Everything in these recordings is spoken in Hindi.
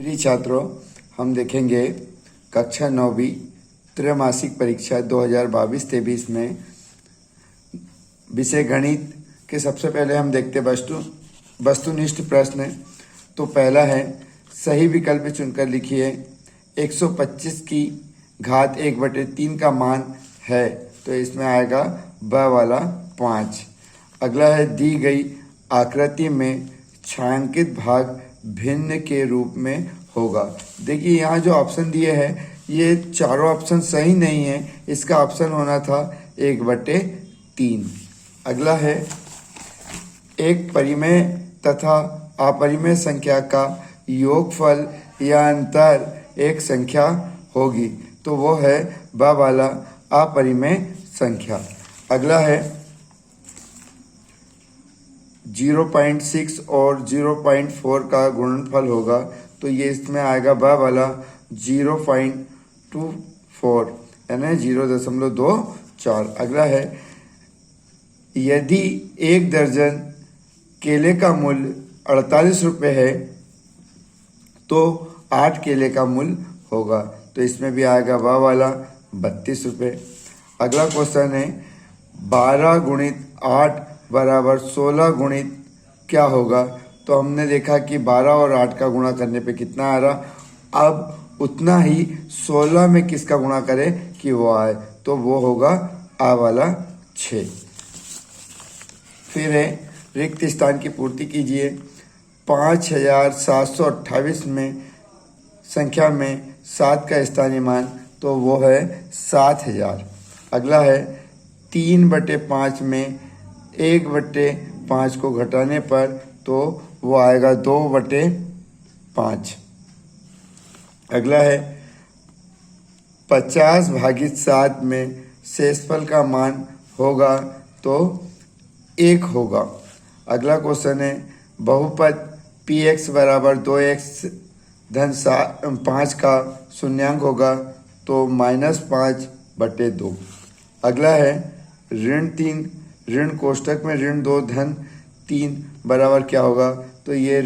प्रिय छात्रों, हम देखेंगे कक्षा 9वीं त्रैमासिक परीक्षा 2022-23 में विषय गणित के सबसे पहले हम देखते वस्तुनिष्ठ प्रश्न। तो पहला है, सही विकल्प चुनकर लिखिए 125 की घात 1/3 का मान है, तो इसमें आएगा ब वाला 5। अगला है, दी गई आकृति में छायांकित भाग भिन्न के रूप में होगा। देखिए यहाँ जो ऑप्शन दिए हैं ये चारों ऑप्शन सही नहीं है, इसका ऑप्शन होना था 1/3। अगला है, एक परिमेय तथा अपरिमेय संख्या का योगफल या अंतर एक संख्या होगी, तो वो है ब वाला अपरिमेय संख्या। अगला है, 0.6 और 0.4 का गुणनफल होगा, तो ये इसमें आएगा ब वाला 0.24 यानी 0.24। अगला है, यदि 1 दर्जन केले का मूल्य 48 रुपये है तो 8 केले का मूल्य होगा, तो इसमें भी आएगा ब वाला 32 रुपये। अगला क्वेश्चन है, 12 गुणित 8 बराबर 16 गुणित क्या होगा। तो हमने देखा कि 12 और 8 का गुणा करने पे कितना आ रहा, अब उतना ही 16 में किसका गुणा करें कि वो आए, तो वो होगा आ वाला 6। फिर है, रिक्त स्थान की पूर्ति कीजिए। 5728 में संख्या में 7 का स्थानीय मान, तो वो है 7000। अगला है, 3/5 में 1/5 को घटाने पर तो वो आएगा 2/5। अगला है, 50/7 में शेषफल का मान होगा तो 1 होगा। अगला क्वेश्चन है, बहुपद px बराबर 2x धन 5 का शून्यांक होगा तो -5/2। अगला है, ऋण कोष्टक में ऋण 2 धन 3 बराबर क्या होगा, तो ये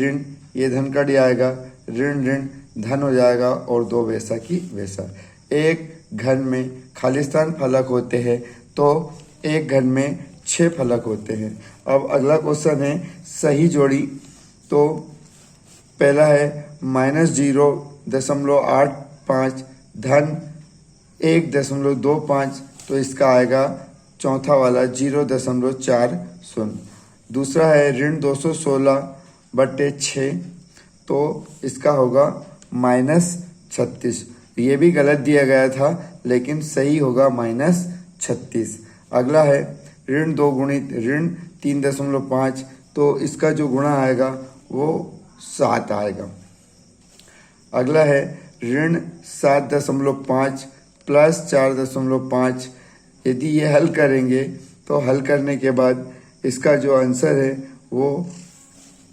धन कट जाएगा, ऋण धन हो जाएगा और 2 वैसा की वैसा। एक घन में खालिस्तान फलक होते हैं तो एक घन में 6 फलक होते हैं। अब अगला क्वेश्चन है, सही जोड़ी। तो पहला है -0.85 धन 1.25, तो इसका आएगा चौथा वाला 0.40। दूसरा है ऋण 216/6, तो इसका होगा -36। ये भी गलत दिया गया था लेकिन सही होगा -36। अगला है, ऋण 2 गुणित ऋण 3.5, तो इसका जो गुणा आएगा वो 7 आएगा। अगला है, ऋण 7.5 प्लस 4.5। यदि ये हल करेंगे तो हल करने के बाद इसका जो आंसर है वो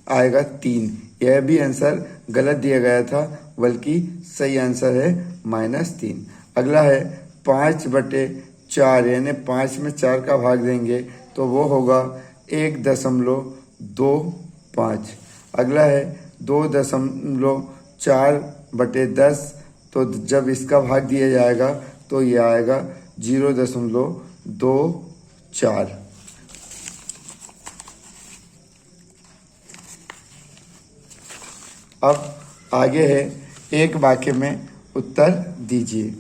आएगा 3। यह भी आंसर गलत दिया गया था बल्कि सही आंसर है -3। अगला है, 5/4 यानी 5 में 4 का भाग देंगे तो वो होगा 1.25। अगला है, 2.4/10, तो जब इसका भाग दिया जाएगा तो ये आएगा 0.24। अब आगे है, एक वाक्य में उत्तर दीजिए।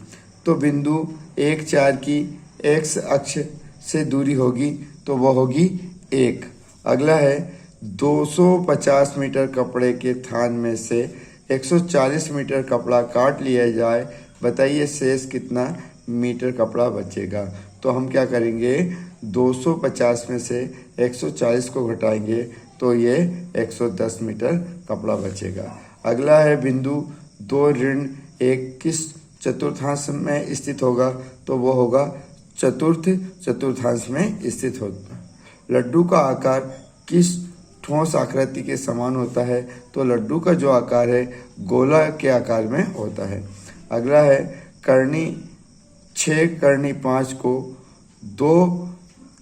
तो बिंदु 1, 4 की x अक्ष से दूरी होगी तो वो होगी 1। अगला है, 250 मीटर कपड़े के थान में से 140 मीटर कपड़ा काट लिया जाए, बताइए शेष कितना मीटर कपड़ा बचेगा। तो हम क्या करेंगे, 250 में से 140 को घटाएंगे तो ये 110 मीटर कपड़ा बचेगा। अगला है, बिंदु 2 ऋण 1 किस चतुर्थांश में स्थित होगा, तो वो होगा चतुर्थांश में स्थित होगा। लड्डू का आकार किस ठोस आकृति के समान होता है, तो लड्डू का जो आकार है गोला के आकार में होता है। अगला है, करनी 6 करनी 5 को 2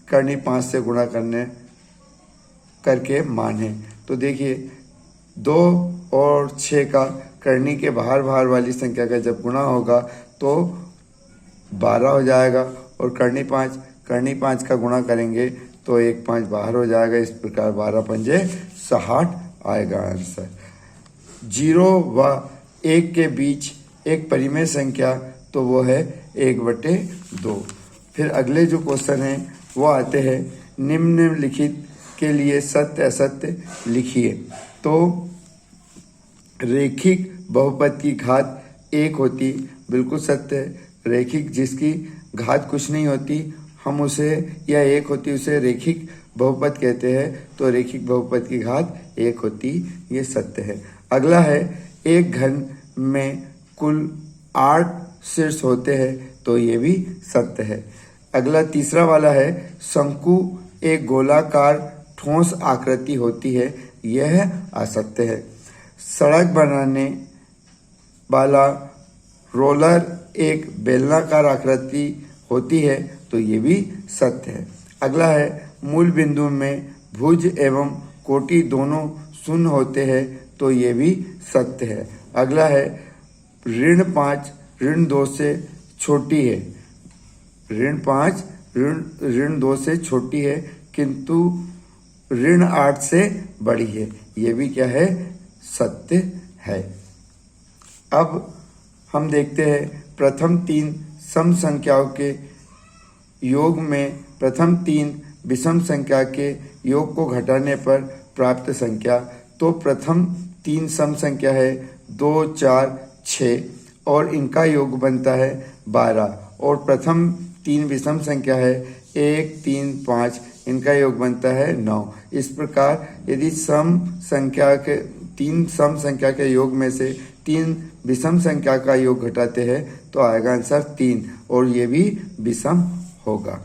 करनी 5 से गुणा करके मान है। तो देखिए 2 और 6 का करनी के बाहर बाहर वाली संख्या का जब गुणा होगा तो 12 हो जाएगा, और करनी पाँच का गुणा करेंगे तो 1 5 बाहर हो जाएगा। इस प्रकार 12 पंजे 60 आएगा आंसर। 0 व 1 के बीच एक परिमेय संख्या तो वो है 1/2। फिर अगले जो क्वेश्चन हैं वो आते हैं निम्नलिखित के लिए सत्य असत्य लिखिए। तो रेखिक बहुपद की घात 1 होती, बिल्कुल सत्य है। रेखिक जिसकी घात कुछ नहीं होती हम उसे, या 1 होती, उसे रेखिक बहुपद कहते हैं। तो रेखिक बहुपद की घात 1 होती, ये सत्य है। अगला है एक घन में कुल 8 शीर्ष होते हैं, तो ये भी सत्य है। अगला तीसरा वाला है शंकु एक गोलाकार ठोस आकृति होती है, यह असत्य है। सड़क बनाने वाला रोलर एक बेलनाकार आकृति होती है, तो ये भी सत्य है। अगला है मूल बिंदु में भुज एवं कोटि दोनों शून्य होते हैं, तो ये भी सत्य है। अगला है ऋण 5 ऋण 2 से छोटी है। ऋण 5 ऋण 2 से छोटी है, किंतु ऋण 8 से बड़ी है, ये भी क्या है, सत्य है। अब हम देखते हैं प्रथम 3 सम संख्याओं के योग में प्रथम 3 विषम संख्या के योग को घटाने पर प्राप्त संख्या। तो प्रथम 3 सम संख्या है 2 4 6 और इनका योग बनता है 12, और प्रथम 3 विषम संख्या है 1 3 5, इनका योग बनता है 9। इस प्रकार यदि सम संख्या के 3 सम संख्या के योग में से 3 विषम संख्या का योग घटाते हैं तो आएगा आंसर 3, और ये भी विषम होगा।